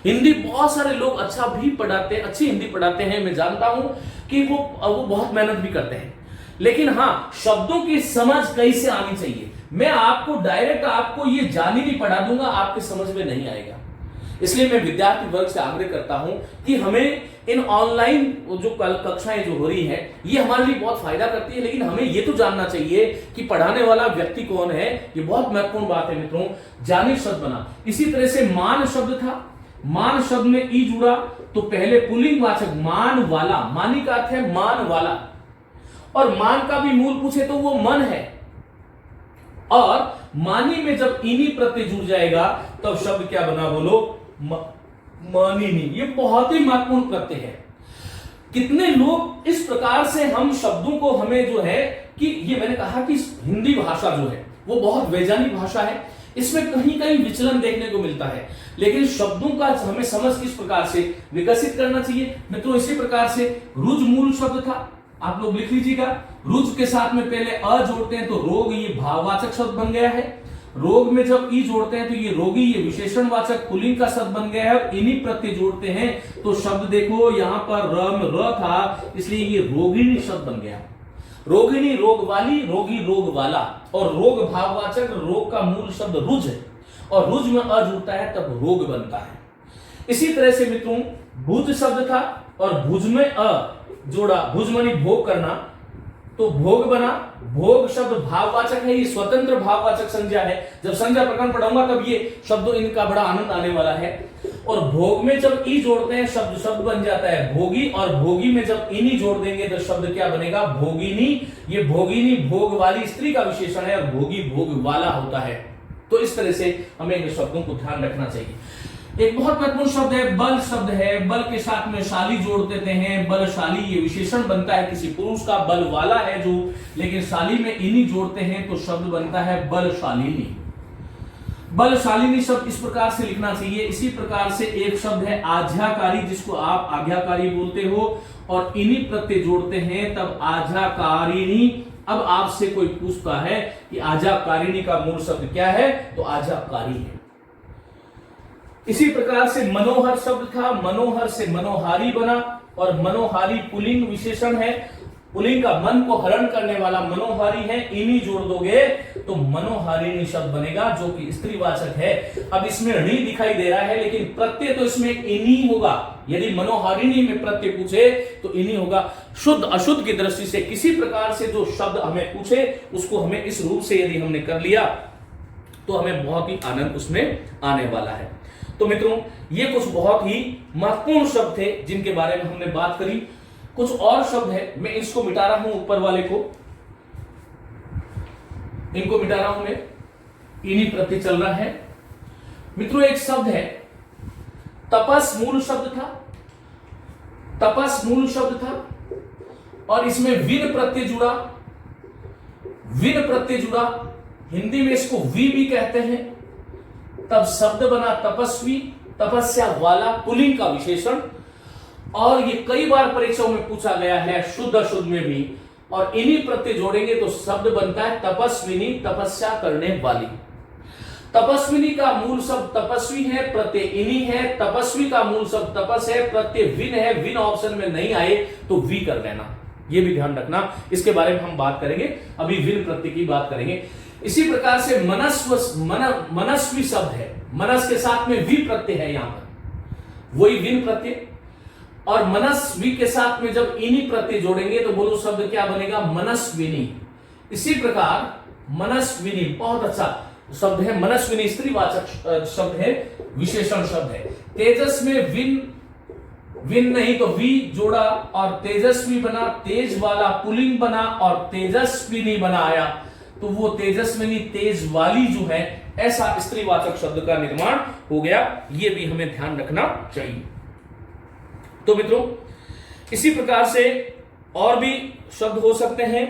हिंदी बहुत सारे लोग अच्छा भी पढ़ाते हैं, अच्छी हिंदी पढ़ाते हैं। मैं जानता हूं कि वो बहुत मेहनत भी करते हैं, लेकिन हां शब्दों की समझ कैसे आनी चाहिए। मैं आपको डायरेक्ट आपको ये जानी नहीं पढ़ा दूंगा, आपके समझ में नहीं आएगा। इसलिए मैं विद्यार्थी वर्ग से आग्रह करता हूं कि हमें इन ऑनलाइन जो कक्षाएं जो हो रही है ये हमारे लिए बहुत फायदा करती है, लेकिन हमें ये तो जानना चाहिए कि पढ़ाने वाला व्यक्ति कौन है। ये बहुत महत्वपूर्ण बात है मित्रों। जानी शब्द बना। इसी तरह से मान शब्द था, मान शब्द में ई जुड़ा तो पहले पुल्लिंग वाचक मान वाला, मानी का अर्थ है मान वाला, और मान का भी मूल पूछे तो वो मन है, और मानी में जब इनी प्रत्यय जुड़ जाएगा तब शब्द क्या बना बोलो? मानिनी। ये बहुत ही महत्वपूर्ण प्रत्यय है। कितने लोग इस प्रकार से हम शब्दों को, हमें जो है कि ये मैंने कहा कि हिंदी भाषा जो है वो बहुत वैज्ञानिक भाषा है। इसमें कहीं कहीं विचलन देखने को मिलता है, लेकिन शब्दों का हमें समझ किस प्रकार से विकसित करना चाहिए मित्रों। इसी प्रकार से रुज मूल शब्द था, आप लोग लिख लीजिएगा। रुज के साथ में पहले अ जोड़ते हैं तो रोग, ये भाववाचक शब्द बन गया है। रोग में जब ई जोड़ते हैं तो ये रोगी, ये विशेषणवाचक पुल्लिंग का शब्द बन गया है। और इन्हीं प्रत्यय जोड़ते हैं तो शब्द देखो यहां पर र में र था, इसलिए ये रोगिणी शब्द बन गया। रोगिणी रोग वाली, रोगी रोग वाला, और रोग भाववाचक, रोग का मूल शब्द रुज है, और रुज में अ जुड़ता है तब रोग बनता है। इसी तरह से मित्रों भुज शब्द था और भुज में अ जोड़ा, भुज मानी भोग करना, तो भोग बना। भोग शब्द भाववाचक है, ये स्वतंत्र भाववाचक संज्ञा है। जब संज्ञा प्रकरण पढ़ाऊंगा तब ये शब्द इनका बड़ा आनंद आने वाला है। और भोग में जब ई जोड़ते हैं शब्द शब्द बन जाता है भोगी, और भोगी में जब इनी जोड़ देंगे तो शब्द क्या बनेगा, भोगिनी। ये भोगिनी भोग वाली स्त्री का विशेषण है और भोगी भोग वाला होता है। तो इस तरह से हमें इन शब्दों को ध्यान रखना चाहिए। एक बहुत महत्वपूर्ण शब्द है बल शब्द है। बल के साथ में शाली जोड़ देते हैं, बलशाली, ये विशेषण बनता है किसी पुरुष का, बल वाला है जो, लेकिन शाली में इनी जोड़ते हैं तो शब्द बनता है बलशालिनी। बलशालिनी शब्द इस प्रकार से लिखना चाहिए। इसी प्रकार से एक शब्द है आज्ञाकारी, जिसको आप आज्ञाकारी बोलते हो, और इन्हीं प्रत्यय जोड़ते हैं तब आज्ञाकारिणी। अब आपसे कोई पूछता है कि आज्ञाकारिणी का मूल शब्द क्या है, तो आज्ञाकारी है। इसी प्रकार से मनोहर शब्द था, मनोहर से मनोहारी बना, और मनोहारी पुल्लिंग विशेषण है। पुल्लिंग का मन को हरण करने वाला मनोहारी है, इन्हीं जोड़ दोगे तो मनोहारिणी शब्द बनेगा जो कि स्त्रीवाचक है। अब इसमें ऋ दिखाई दे रहा है, लेकिन प्रत्यय तो इसमें इन्हीं होगा। यदि मनोहारिणी में प्रत्यय पूछे तो इन्हीं होगा। शुद्ध अशुद्ध की दृष्टि से किसी प्रकार से जो शब्द हमें पूछे उसको हमें इस रूप से यदि हमने कर लिया तो हमें बहुत ही आनंद उसमें आने वाला है। तो मित्रों ये कुछ बहुत ही महत्वपूर्ण शब्द थे जिनके बारे में हमने बात करी। कुछ और शब्द है, मैं इसको मिटा रहा हूं, ऊपर वाले को इनको मिटा रहा हूं मैं, इन्हीं प्रति चल रहा है। मित्रों एक शब्द है तपस, मूल शब्द था, तपस मूल शब्द था, और इसमें विन प्रत्यय जुड़ा, विन प्रत्यय जुड़ा, हिंदी में इसको वी भी कहते हैं, तब शब्द बना तपस्वी, तपस्या वाला, पुल्लिंग का विशेषण। और ये कई बार परीक्षाओं में पूछा गया है, शुद्ध अशुद्ध में भी, और इन्हीं प्रत्यय जोड़ेंगे तो शब्द बनता है तपस्विनी, तपस्या करने वाली। तपस्विनी का मूल शब्द तपस्वी है, प्रत्यय इन्हीं है। तपस्वी का मूल शब्द तपस है, प्रत्यय विन है। विन ऑप्शन में नहीं आए तो वी कर लेना, ये भी ध्यान रखना। इसके बारे में हम बात करेंगे, अभी विन प्रत्यय की बात करेंगे। इसी प्रकार से मनस्वी शब्द है, मनस के साथ में वी प्रत्यय है, यहां पर वही विन प्रत्यय। और मनस्वी के साथ में जब इन्हीं प्रत्यय जोड़ेंगे तो बोलो शब्द क्या बनेगा, मनस्विनी। इसी प्रकार मनस्विनी बहुत अच्छा शब्द है, मनस्विनी स्त्रीवाचक शब्द है, विशेषण शब्द है। तेजस में विन नहीं तो वी जोड़ा और तेजस्वी बना, तेज वाला पुल्लिंग बना और तेजस्विनी बनाया, तो वो तेजस्विनी तेज वाली जो है, ऐसा स्त्रीवाचक शब्द का निर्माण हो गया। ये भी हमें ध्यान रखना चाहिए। तो मित्रों इसी प्रकार से और भी शब्द हो सकते हैं।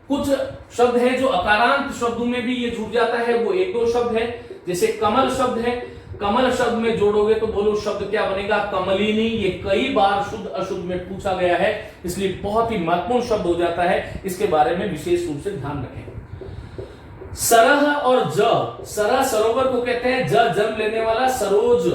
कुछ शब्द हैं जो अकारांत शब्दों में भी ये जुड़ जाता है, वो एक दो शब्द है। जैसे कमल शब्द है, कमल शब्द में जोड़ोगे तो बोलो शब्द क्या बनेगा, कमलिनी। ये कई बार शुद्ध अशुद्ध में पूछा गया है, इसलिए बहुत ही महत्वपूर्ण शब्द हो जाता है, इसके बारे में विशेष रूप से ध्यान रखें। सरह और ज, सरह सरोवर को कहते हैं, ज जन्म लेने वाला, सरोज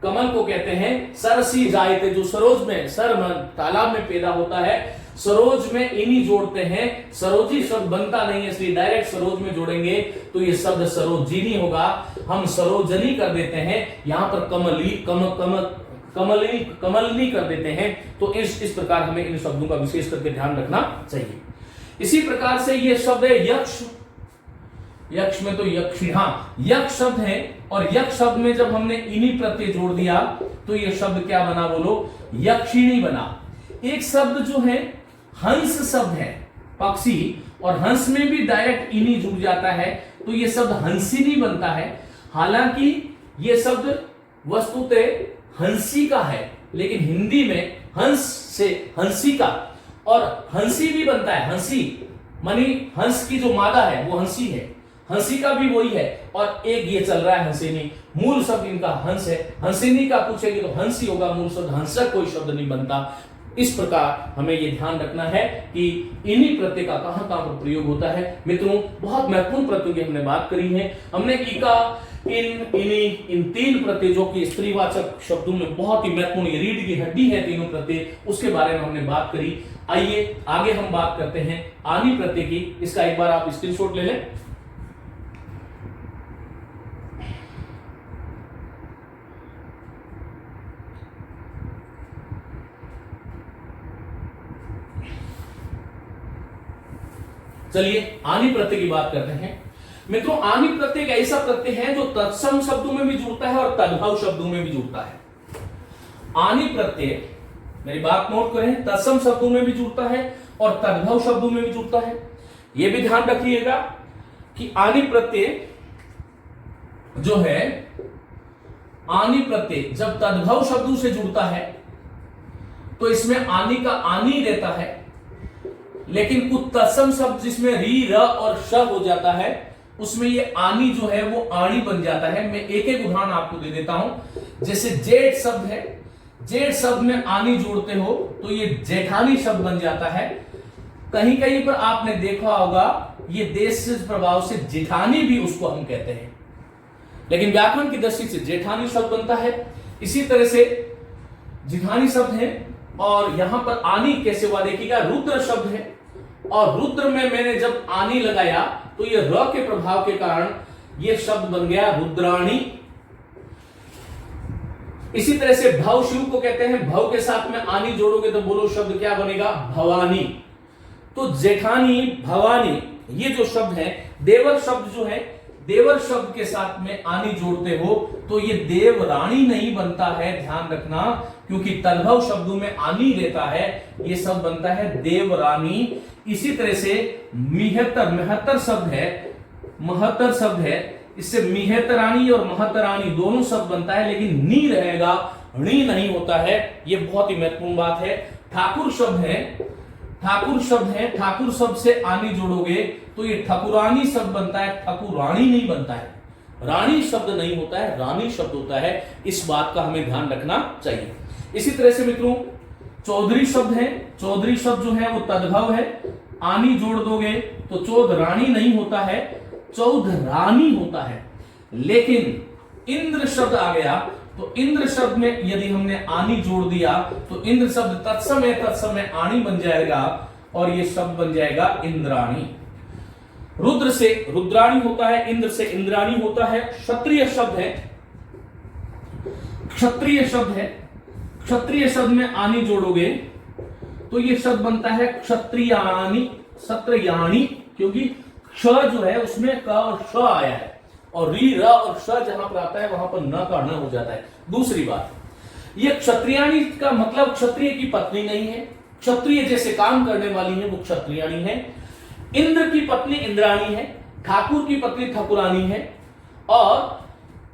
कमल को कहते हैं। सरसी जायते, जो सरोज में, सर तालाब में पैदा होता है, सरोज में इन्हीं जोड़ते हैं। सरोजी शब्द बनता नहीं है, इसलिए डायरेक्ट सरोज में जोड़ेंगे तो ये शब्द सरोजिनी होगा। हम सरोजनी कर देते हैं, यहां पर कमलनी कर देते हैं। तो इस प्रकार हमें इन शब्दों का विशेष करके ध्यान रखना चाहिए। इसी प्रकार से ये शब्द है यक्ष, यक्ष में तो यक्षी, हाँ यक्ष शब्द है, और यक्ष शब्द में जब हमने इन्हीं प्रत्यय जोड़ दिया तो ये शब्द क्या बना, बोलो यक्षिणी बना। एक शब्द जो है हंस शब्द है, पक्षी, और हंस में भी डायरेक्ट इन्हीं जुड़ जाता है तो ये शब्द हंसिनी बनता है। हालांकि ये शब्द वस्तुतः हंसी का है, लेकिन हिंदी में हंस से हंसी का, और हंसी भी बनता है। हंसी मानी हंस की जो मादा है वो हंसी है, हंसिका भी वही है, और एक ये चल रहा है हंसिनी। मूल शब्द इनका हंस है। हंसिनी का पूछेगी तो हंस ही होगा मूल शब्द, हंसक कोई शब्द नहीं बनता। इस प्रकार हमें ये ध्यान रखना है कि इन्हीं प्रत्यय का कहां कहां पर प्रयोग होता है। मित्रों, बहुत महत्वपूर्ण प्रत्ययों की हमने बात करी है। हमने इका, इन, इनी, इन तीन प्रत्यय जो कि स्त्रीवाचक शब्दों में बहुत ही महत्वपूर्ण, ये रीढ़ की हड्डी है तीनों प्रत्यय, उसके बारे में हमने बात करी। आइए आगे हम बात करते हैं आनी प्रत्यय की। इसका एक बार आप स्क्रीनशॉट ले लें। चलिए आनी प्रत्यय की बात करते हैं। मित्रों, आनी प्रत्यय एक ऐसा प्रत्यय है जो तत्सम शब्दों में भी जुड़ता है और तद्भव शब्दों में भी जुड़ता है। आनी प्रत्यय, मेरी बात नोट करें, तत्सम शब्दों में भी जुड़ता है और तद्भव शब्दों में भी जुड़ता है। यह भी ध्यान रखिएगा कि आनी प्रत्यय जो है, आनी प्रत्यय जब तद्भव शब्दों से जुड़ता है तो इसमें आनी का आनी रहता है, लेकिन कुछ तत्सम शब्द जिसमें री, र और श हो जाता है, उसमें ये आनी जो है वो आणी बन जाता है। मैं एक एक उदाहरण आपको दे देता हूं। जैसे जेठ शब्द है, जेठ शब्द में आनी जोड़ते हो तो ये जेठानी शब्द बन जाता है। कहीं कहीं पर आपने देखा होगा ये देश से प्रभाव से जेठानी भी उसको हम कहते हैं, लेकिन व्याकरण की दृष्टि से जेठानी शब्द बनता है। इसी तरह से जेठानी शब्द है। और यहां पर आनी कैसे हुआ देखिएगा, रुद्र शब्द है, और रुद्र में मैंने जब आनी लगाया तो ये र के प्रभाव के कारण ये शब्द बन गया रुद्राणी। इसी तरह से भव शिव को कहते हैं, भव के साथ में आनी जोड़ोगे तो बोलो शब्द क्या बनेगा, भवानी। तो जेठानी, भवानी, ये जो शब्द है, देवर शब्द जो है, देवर शब्द के साथ में आनी जोड़ते हो तो ये देवरानी नहीं बनता है, ध्यान रखना, क्योंकि तद्भव शब्दों में आनी रहता है, ये शब्द बनता है देवरानी। इसी तरह से मिहतर, महतर शब्द है, महतर शब्द है, इससे मिहतरानी और महतरानी दोनों शब्द बनता है, लेकिन नी रहेगा, णी नहीं होता है। ये बहुत ही महत्वपूर्ण बात है। ठाकुर शब्द है, ठाकुर शब्द है, ठाकुर शब्द से आनी जोड़ोगे तो ये ठकुरानी शब्द बनता है, ठकुरानी नहीं बनता है। रानी शब्द नहीं होता है, रानी शब्द होता है। इस बात का हमें ध्यान रखना चाहिए। इसी तरह से मित्रों चौधरी शब्द है, चौधरी शब्द जो है वो तद्भव है, आनी जोड़ दोगे तो चौध रानी नहीं होता है, चौध रानी होता है। लेकिन इंद्र शब्द आ गया तो इंद्र शब्द में यदि हमने आनी जोड़ दिया तो इंद्र शब्द तत्समय आनी बन जाएगा और ये शब्द बन जाएगा इंद्राणी। रुद्र से रुद्राणी होता है, इंद्र से इंद्राणी होता है। क्षत्रिय शब्द है, क्षत्रिय शब्द है, क्षत्रिय शब्द में आनी जोड़ोगे तो ये शब्द बनता है क्षत्रियाणी, क्षत्रियाणी, क्योंकि क्ष जो है उसमें क और श आया है, और री, र और श जहां पर आता है वहां पर न का न हो जाता है। दूसरी बात, ये क्षत्रियाणी का मतलब क्षत्रिय की पत्नी नहीं है, क्षत्रिय जैसे काम करने वाली है वो क्षत्रियाणी है। इंद्र की पत्नी इंद्राणी है, ठाकुर की पत्नी ठकुरानी है, और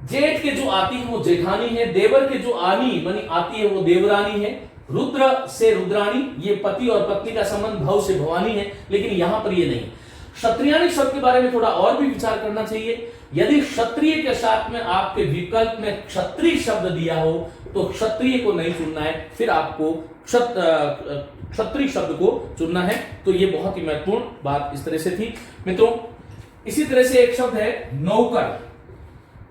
जेठ के जो आती है वो जेठानी है, देवर के जो आनी बनी आती है वो देवरानी है। रुद्र से रुद्राणी, ये पति और पत्नी का संबंध, भव से भवानी है, लेकिन यहां पर ये नहीं। क्षत्रियाणी शब्द के बारे में थोड़ा और भी विचार करना चाहिए। यदि क्षत्रिय के साथ में आपके विकल्प में क्षत्रिय शब्द दिया हो तो क्षत्रिय को नहीं चुनना है, फिर आपको क्षत्रिय शब्द को चुनना है। तो ये बहुत ही महत्वपूर्ण बात इस तरह से थी मित्रों। इसी तरह से एक शब्द है नौकर।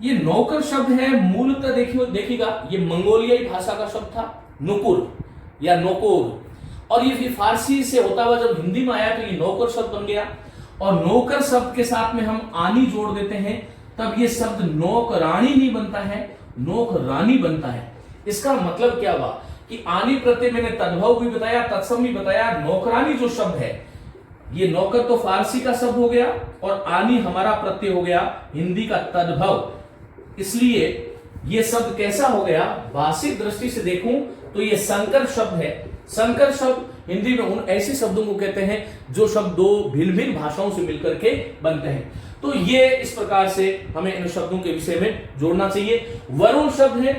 ये नौकर शब्द है, मूलतः देखिएगा ये मंगोलियाई भाषा का शब्द था, नुकुर या नोकोर, और ये फारसी से होता हुआ जब हिंदी में आया तो ये नौकर शब्द बन गया। और नौकर शब्द के साथ में हम आनी जोड़ देते हैं तब ये शब्द नौकरानी नहीं बनता है, नौकरानी बनता है। इसका मतलब क्या हुआ कि आनी प्रत्यय मैंने तद्भव भी बताया, तत्सम भी बताया। नौकरानी जो शब्द है, ये नौकर तो फारसी का शब्द हो गया और आनी हमारा प्रत्यय हो गया हिंदी का तद्भव। इसलिए ये शब्द कैसा हो गया, भाषिक दृष्टि से देखूं तो ये संकर शब्द है। संकर शब्द हिंदी में उन ऐसे शब्दों को कहते हैं जो शब्द दो भिन्न भिन्न भाषाओं से मिलकर के बनते हैं। तो ये इस प्रकार से हमें इन शब्दों के विषय में जोड़ना चाहिए। वरुण शब्द है,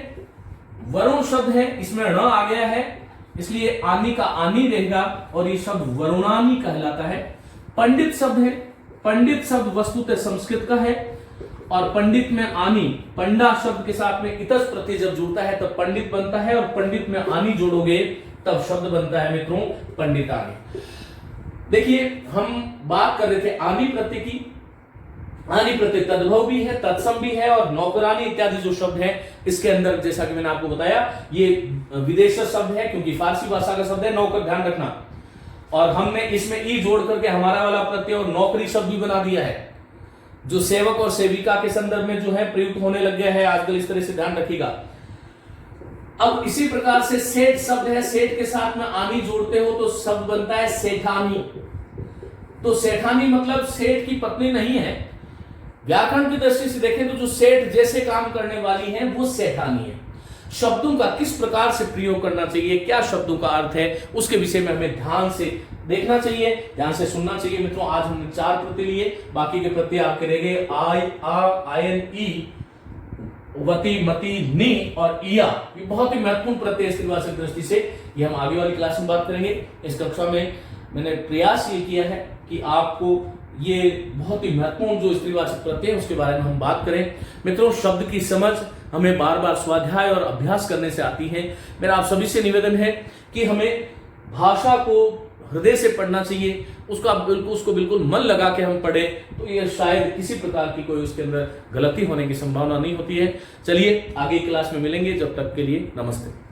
वरुण शब्द है, इसमें ण आ गया है, इसलिए आनी का आनी रहेगा और ये शब्द वरुणानी कहलाता है। पंडित शब्द है, पंडित शब्द वस्तुतः संस्कृत का है और पंडित में आनी, पंडा शब्द के साथ में इतस प्रत्यय जब जुड़ता है तब पंडित बनता है और पंडित में आनी जोड़ोगे तब शब्द बनता है मित्रों पंडितानी। देखिए हम बात कर रहे थे आनी प्रत्यय की। आनी प्रत्यय तद्भव भी है, तत्सम भी है और नौकरानी इत्यादि जो शब्द है इसके अंदर जैसा कि मैंने आपको बताया ये विदेशी शब्द है क्योंकि फारसी भाषा का शब्द है नौकर, ध्यान रखना। और हमने इसमें ई जोड़ करके हमारा वाला प्रत्यय और नौकरी शब्द भी बना दिया है जो सेवक और सेविका के संदर्भ में जो है प्रयुक्त होने लग गया है आजकल, इस तरह से ध्यान रखिएगा। अब इसी प्रकार से सेठ शब्द है, सेठ के साथ में आनी जोड़ते हो तो शब्द बनता है सेठानी। तो सेठानी मतलब सेठ की पत्नी नहीं है, व्याकरण की दृष्टि से देखें तो जो सेठ जैसे काम करने वाली है वो सेठानी है। शब्दों का किस प्रकार से प्रयोग करना चाहिए, क्या शब्दों का अर्थ है, उसके विषय में हमें ध्यान से देखना चाहिए, ध्यान से सुनना चाहिए। मित्रों आज हमने 4 प्रत्यय लिए, बाकी के प्रत्यय आपके रह गए आई, आ, आयन, ई, वती, मती, नी और इया। ये बहुत ही महत्वपूर्ण प्रत्यय स्त्रीवाचक दृष्टि से, ये हम आगे वाली क्लास में बात करेंगे। इस कक्षा में मैंने प्रयास ये किया है कि आपको ये बहुत ही महत्वपूर्ण जो स्त्रीवाचक प्रत्यय है उसके बारे में हम बात करें। मित्रों शब्द की समझ हमें बार बार स्वाध्याय और अभ्यास करने से आती है। मेरा आप सभी से निवेदन है कि हमें भाषा को हृदय से पढ़ना चाहिए, उसको बिल्कुल मन लगा के हम पढ़े तो ये शायद किसी प्रकार की कोई उसके अंदर गलती होने की संभावना नहीं होती है। चलिए आगे क्लास में मिलेंगे, जब तक के लिए नमस्ते।